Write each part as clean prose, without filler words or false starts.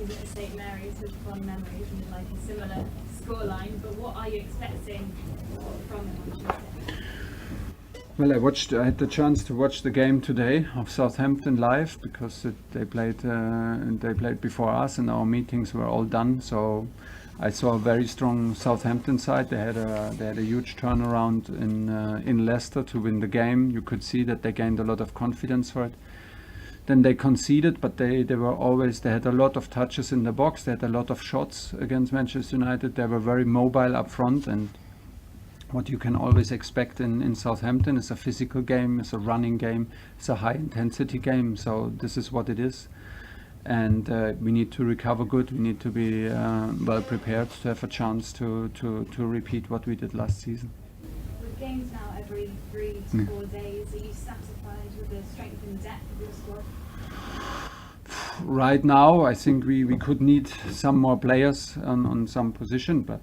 season at St Mary's with fond memories and like a similar scoreline, but what are you expecting from him on Tuesday? Well, I had the chance to watch the game today of Southampton live because they played before us and our meetings were all done. So I saw a very strong Southampton side. They had a huge turnaround in Leicester to win the game. You could see that they gained a lot of confidence for it. Then they conceded, but they had a lot of touches in the box. They had a lot of shots against Manchester United. They were very mobile up front, and what you can always expect in Southampton is a physical game, is a running game, it's a high intensity game. So this is what it is, and we need to recover good. We need to be well prepared to have a chance to repeat what we did last season. With games now every 3 to 4 days, are you satisfied with the strength and depth of your squad? Right now, I think we could need some more players on some position. But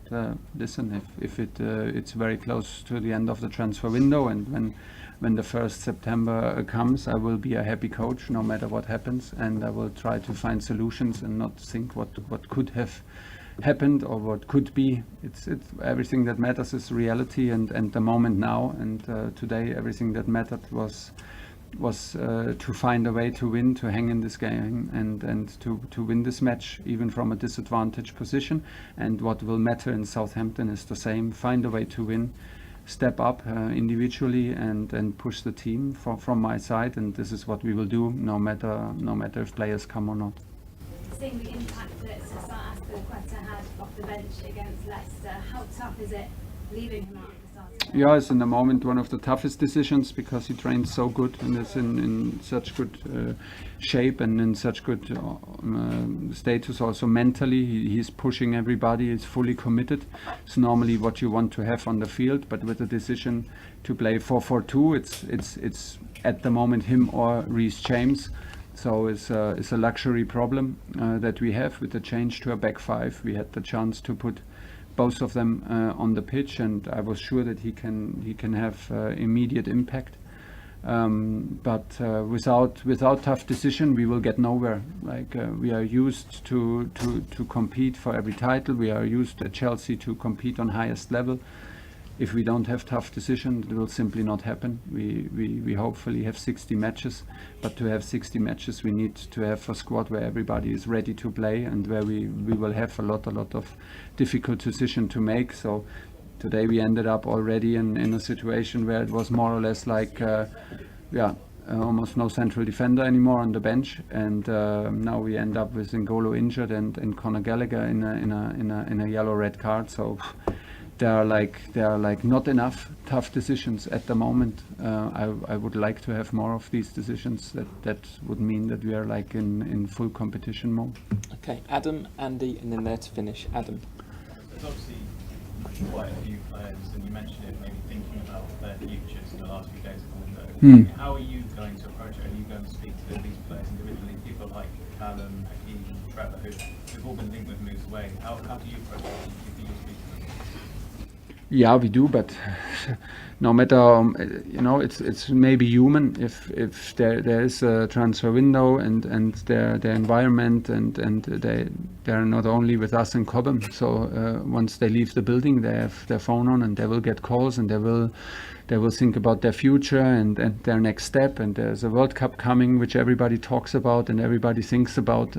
listen, if it's very close to the end of the transfer window, and when the 1st September comes, I will be a happy coach no matter what happens, and I will try to find solutions and not think what could have happened or what could be. It's everything that matters is reality and the moment now. And today, everything that mattered was to find a way to win, to hang in this game, and to win this match, even from a disadvantaged position. And what will matter in Southampton is the same: find a way to win, step up individually, and push the team from my side. And this is what we will do, no matter if players come or not. Seeing the impact that Sasa Aspilicueta had off the bench against Leicester, how tough is it leaving him out at the start? Yeah, it's in the moment one of the toughest decisions because he trains so good and is in such good shape and in such good status also mentally. He's pushing everybody, he's fully committed. It's normally what you want to have on the field, but with the decision to play 4-4-2, it's at the moment him or Reece James. So it's a luxury problem that we have with the change to a back five. We had the chance to put both of them on the pitch, and I was sure that he can have immediate impact. But without tough decision, we will get nowhere. Like we are used to compete for every title. We are used at Chelsea to compete on highest level. If we don't have tough decisions, it will simply not happen. We hopefully have 60 matches, but to have 60 matches, we need to have a squad where everybody is ready to play and where we will have a lot of difficult decision to make. So today we ended up already in a situation where it was more or less like, almost no central defender anymore on the bench, and now we end up with N'Golo injured and Conor Gallagher in a yellow-red card. So there are like not enough tough decisions at the moment. I would like to have more of these decisions. That would mean that we are like in full competition mode. Okay, Adam, Andy, and then there to finish. Adam. There's obviously quite a few players, and you mentioned it, maybe thinking about their futures in the last few days of the window. How are you going to approach it? Are you going to speak to these players individually? People like Callum, Hakeem, Trevor, who've all been linked with moves away. How do you approach it? Do you speak to them? Yeah, we do, but no matter, it's maybe human if there is a transfer window and their environment and they're not only with us in Cobham. So once they leave the building, they have their phone on and they will get calls and they will think about their future and their next step. And there's a World Cup coming, which everybody talks about and everybody thinks about.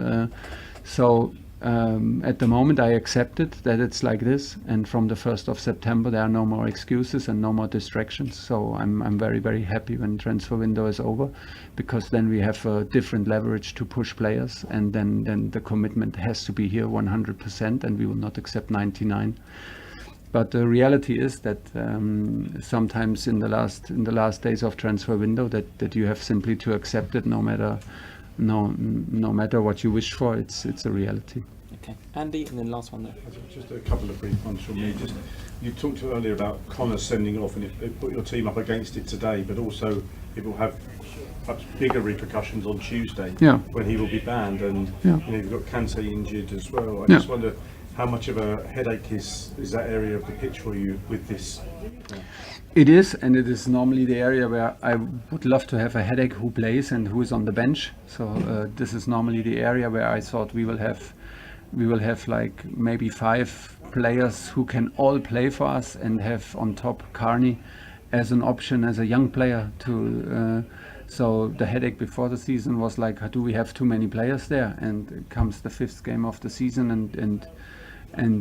At the moment, I accepted that it's like this, and from the 1st of September there are no more excuses and no more distractions. So I'm very, very happy when transfer window is over, because then we have a different leverage to push players, and then the commitment has to be here 100%, and we will not accept 99%. But the reality is that sometimes in the last days of transfer window that you have simply to accept it, no matter what you wish for. It's a reality. Okay, Andy, and then last one there. Just a couple of brief ones from me. Just you talked earlier about Connor sending off, and it put your team up against it today, but also it will have perhaps bigger repercussions on Tuesday when he will be banned, and you've got Kante injured as well. I just wonder how much of a headache is that area of the pitch for you with this? It is, and it is normally the area where I would love to have a headache who plays and who is on the bench. So this is normally the area where I thought we will have like maybe 5 players who can all play for us, and have on top Carney as an option as a young player to. So the headache before the season was like, do we have too many players there? And it comes the 5th game of the season, and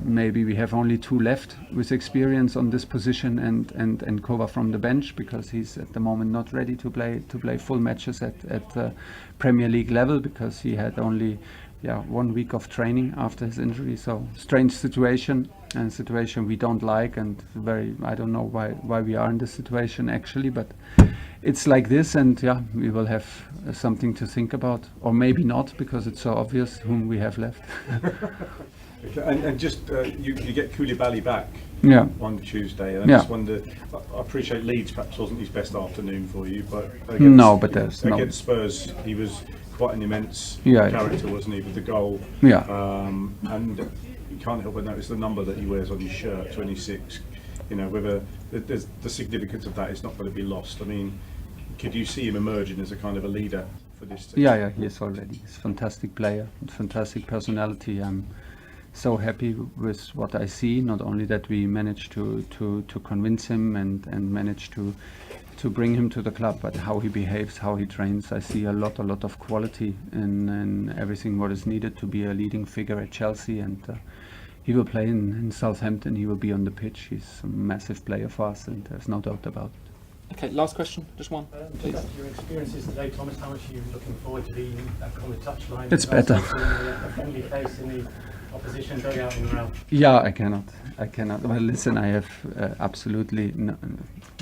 maybe we have only 2 left with experience on this position, and cover from the bench, because he's at the moment not ready to play full matches at Premier League level, because he had only 1 week of training after his injury. So strange situation, and situation we don't like, and I don't know why we are in this situation actually, but it's like this, and we will have something to think about, or maybe not, because it's so obvious whom we have left. Okay, and just you get Koulibaly back on Tuesday, and I just wonder, I appreciate Leeds perhaps wasn't his best afternoon for you, but against Spurs he was quite an immense character, wasn't he, with the goal? And you can't help but notice the number that he wears on his shirt, 26. You know, whether there's the significance of that is not going to be lost. I mean, could you see him emerging as a kind of a leader for this team? Yeah, he is already. He's a fantastic player, fantastic personality. I'm so happy with what I see. Not only that we managed to convince him and manage to bring him to the club, but how he behaves, how he trains. I see a lot of quality in everything what is needed to be a leading figure at Chelsea, and he will play in Southampton. He will be on the pitch. He's a massive player for us, and there's no doubt about it. Okay, last question, just one, please. Just after your experiences today, Thomas, how much are you looking forward to being back on the touchline? It's better. A friendly face in the opposition dugout in the round. Yeah, I cannot. Well, listen, I have absolutely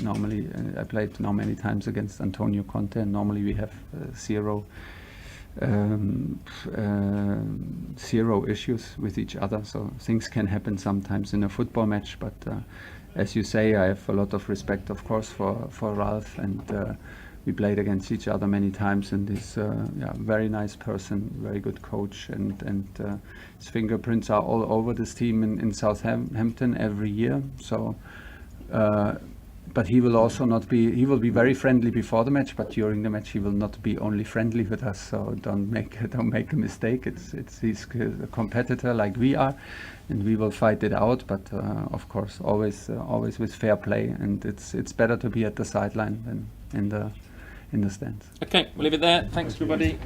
normally I played now many times against Antonio Conte, and normally we have zero issues with each other. So things can happen sometimes in a football match, but as you say, I have a lot of respect, of course, for Ralph, and we played against each other many times, and he's very nice person, very good coach, and his fingerprints are all over this team in Southampton every year. So but he will also not be, he will be very friendly before the match, but during the match he will not be only friendly with us, so don't make a mistake. He's a competitor like we are, and we will fight it out, but of course always with fair play, and it's better to be at the sideline than in the stands. Okay, we'll leave it there. Thanks everybody.